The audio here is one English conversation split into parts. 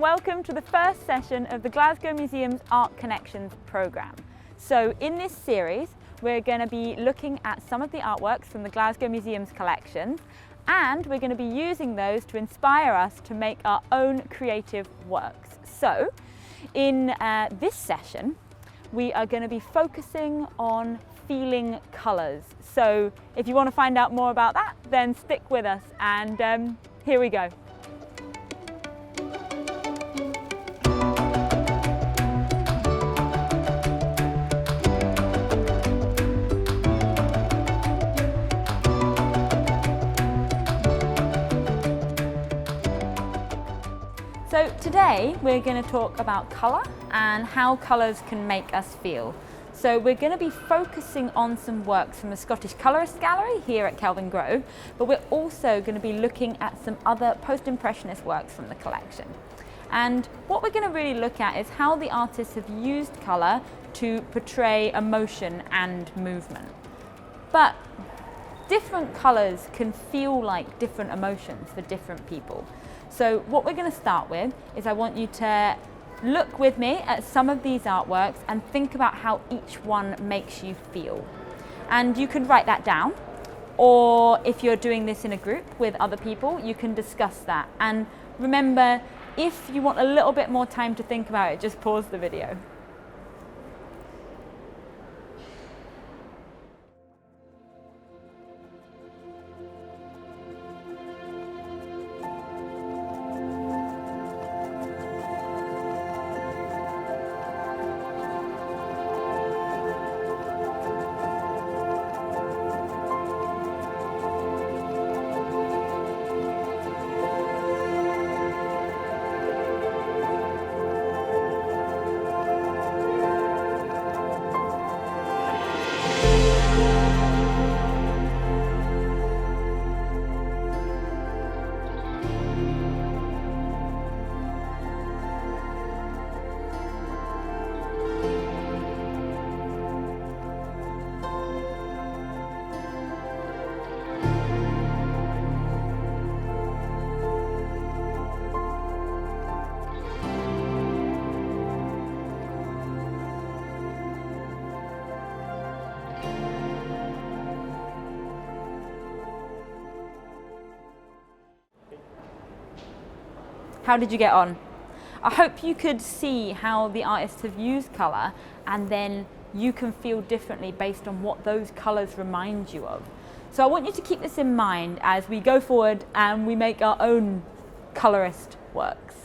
welcome to the first session of the Glasgow Museums Art Connections programme. So in this series we're going to be looking at some of the artworks from the Glasgow Museums collection, and we're going to be using those to inspire us to make our own creative works. So in this session we are going to be focusing on feeling colours. So if you want to find out more about that, then stick with us, and here we go. So today we're going to talk about colour and how colours can make us feel. So we're going to be focusing on some works from the Scottish Colourist Gallery here at Kelvin Grove, but we're also going to be looking at some other post-impressionist works from the collection. And what we're going to really look at is how the artists have used colour to portray emotion and movement. But different colours can feel like different emotions for different people. So what we're going to start with is I want you to look with me at some of these artworks and think about how each one makes you feel. And you can write that down, or if you're doing this in a group with other people, you can discuss that. And remember, if you want a little bit more time to think about it, just pause the video. How did you get on? I hope you could see how the artists have used colour, and then you can feel differently based on what those colours remind you of. So I want you to keep this in mind as we go forward and we make our own colourist works.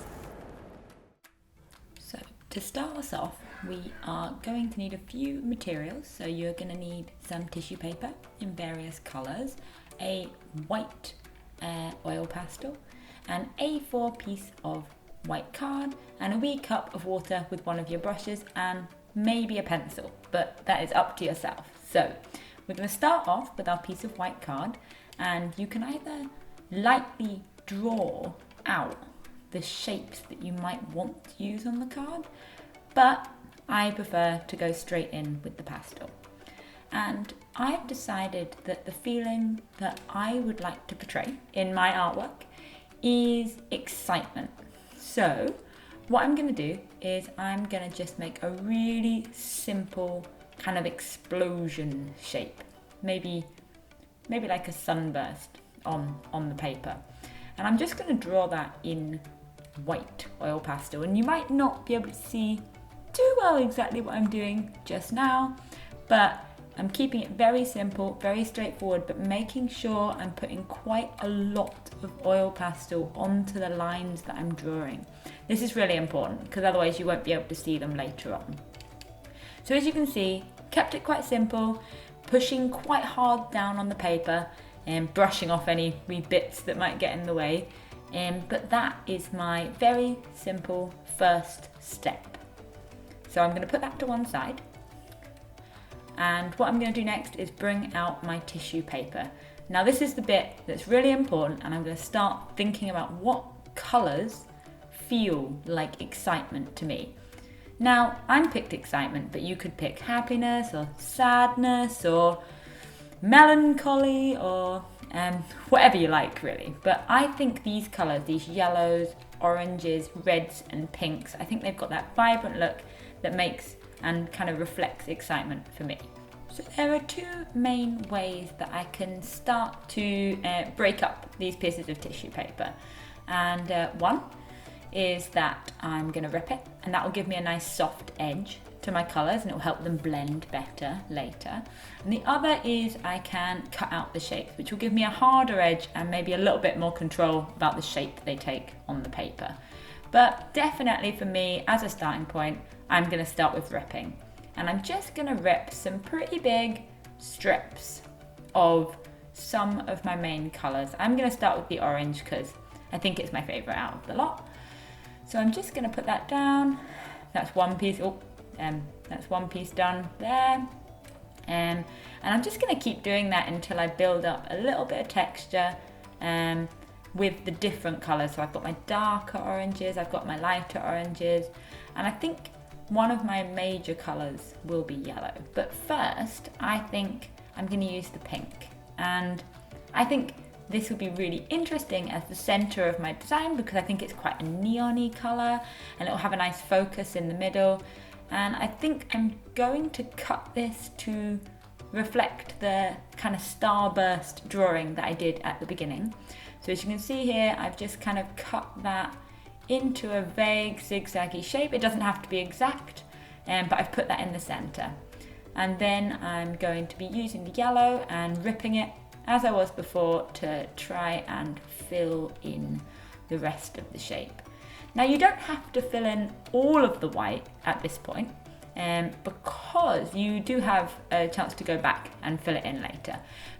So to start us off, we are going to need a few materials. So you're going to need some tissue paper in various colours, a white oil pastel, an A4 piece of white card, and a wee cup of water with one of your brushes, and maybe a pencil, but that is up to yourself. So we're going to start off with our piece of white card, and you can either lightly draw out the shapes that you might want to use on the card, but I prefer to go straight in with the pastel. And I've decided that the feeling that I would like to portray in my artwork is excitement. So what I'm going to do is I'm going to just make a really simple kind of explosion shape, maybe like a sunburst on the paper, and I'm just going to draw that in white oil pastel. And you might not be able to see too well exactly what I'm doing just now, but I'm keeping it very simple, very straightforward, but making sure I'm putting quite a lot of oil pastel onto the lines that I'm drawing. This is really important because otherwise you won't be able to see them later on. So as you can see, kept it quite simple, pushing quite hard down on the paper and brushing off any wee bits that might get in the way. But that is my very simple first step. So I'm going to put that to one side. And what I'm going to do next is bring out my tissue paper. Now this is the bit that's really important, and I'm going to start thinking about what colours feel like excitement to me. Now I picked excitement, but you could pick happiness or sadness or melancholy or whatever you like really. But I think these colours, these yellows, oranges, reds and pinks. I think they've got that vibrant look that makes and kind of reflects excitement for me. So there are two main ways that I can start to break up these pieces of tissue paper. And one is that I'm going to rip it, and that will give me a nice soft edge to my colours and it will help them blend better later. And the other is I can cut out the shapes, which will give me a harder edge and maybe a little bit more control about the shape they take on the paper. But definitely for me, as a starting point, I'm going to start with ripping. And I'm just going to rip some pretty big strips of some of my main colours. I'm going to start with the orange because I think it's my favourite out of the lot. So I'm just going to put that down. That's one piece. That's one piece done there. And I'm just going to keep doing that until I build up a little bit of texture with the different colours. So I've got my darker oranges, I've got my lighter oranges, and I think one of my major colours will be yellow. But first, I think I'm going to use the pink. And I think this will be really interesting as the centre of my design because I think it's quite a neon-y colour and it will have a nice focus in the middle. And I think I'm going to cut this to reflect the kind of starburst drawing that I did at the beginning. So as you can see here, I've just kind of cut that into a vague zigzaggy shape. It doesn't have to be exact, but I've put that in the centre. And then I'm going to be using the yellow and ripping it as I was before to try and fill in the rest of the shape. Now you don't have to fill in all of the white at this point because you do have a chance to go back and fill it in later.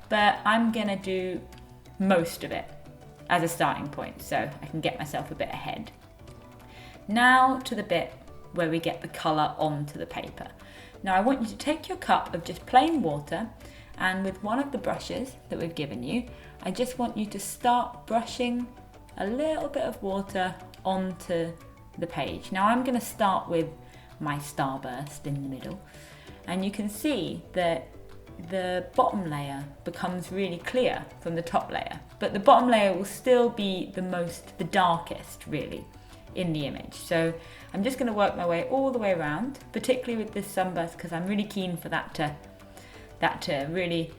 But I'm gonna do most of it as a starting point so I can get myself a bit ahead. Now to the bit where we get the colour onto the paper. Now I want you to take your cup of just plain water and with one of the brushes that we've given you, I just want you to start brushing a little bit of water onto the page. Now I'm going to start with my starburst in the middle, and you can see that the bottom layer becomes really clear from the top layer, but the bottom layer will still be the darkest really in the image. So I'm just going to work my way all the way around, particularly with this sunburst because I'm really keen for that to really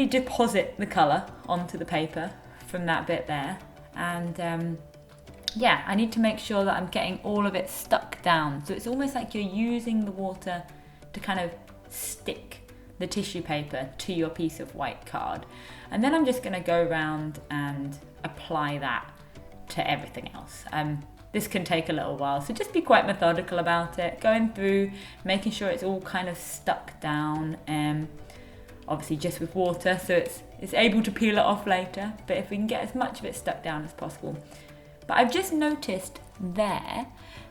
deposit the colour onto the paper from that bit there. And yeah, I need to make sure that I'm getting all of it stuck down. So it's almost like you're using the water to kind of stick the tissue paper to your piece of white card. And then I'm just going to go around and apply that to everything else. This can take a little while, so just be quite methodical about it, going through, making sure it's all kind of stuck down, obviously just with water, so it's able to peel it off later, but if we can get as much of it stuck down as possible. But I've just noticed there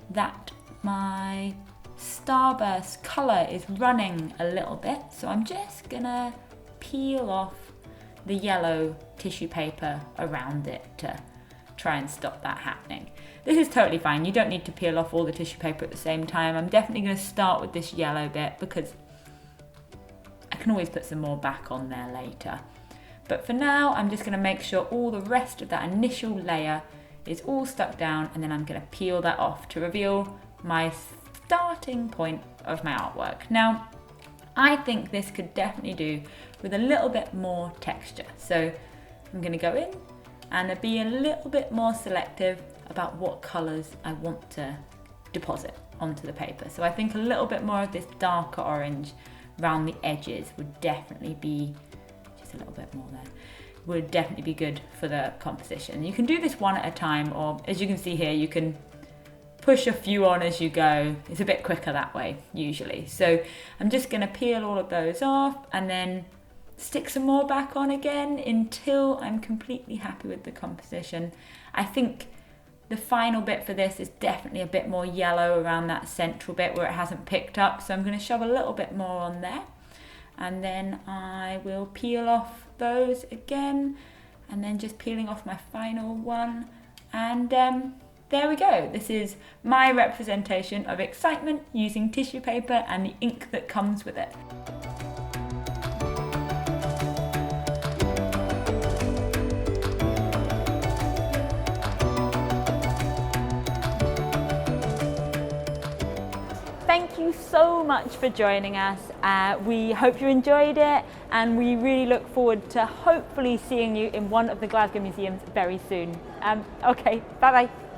that my starburst colour is running a little bit, so I'm just gonna peel off the yellow tissue paper around it to try and stop that happening. This is totally fine, you don't need to peel off all the tissue paper at the same time. I'm definitely going to start with this yellow bit because I can always put some more back on there later. But for now, I'm just going to make sure all the rest of that initial layer is all stuck down, and then I'm going to peel that off to reveal my starting point of my artwork. Now, I think this could definitely do with a little bit more texture. So I'm going to go in and be a little bit more selective about what colours I want to deposit onto the paper. So I think a little bit more of this darker orange around the edges would definitely be, just a little bit more there, would definitely be good for the composition. You can do this one at a time, or as you can see here, you can push a few on as you go. It's a bit quicker that way, usually. So I'm just gonna peel all of those off and then stick some more back on again until I'm completely happy with the composition. I think the final bit for this is definitely a bit more yellow around that central bit where it hasn't picked up, so I'm going to shove a little bit more on there, and then I will peel off those again, and then just peeling off my final one, and there we go. This is my representation of excitement using tissue paper and the ink that comes with it. thank you so much for joining us. We hope you enjoyed it, and we really look forward to hopefully seeing you in one of the Glasgow Museums very soon. Okay, bye bye.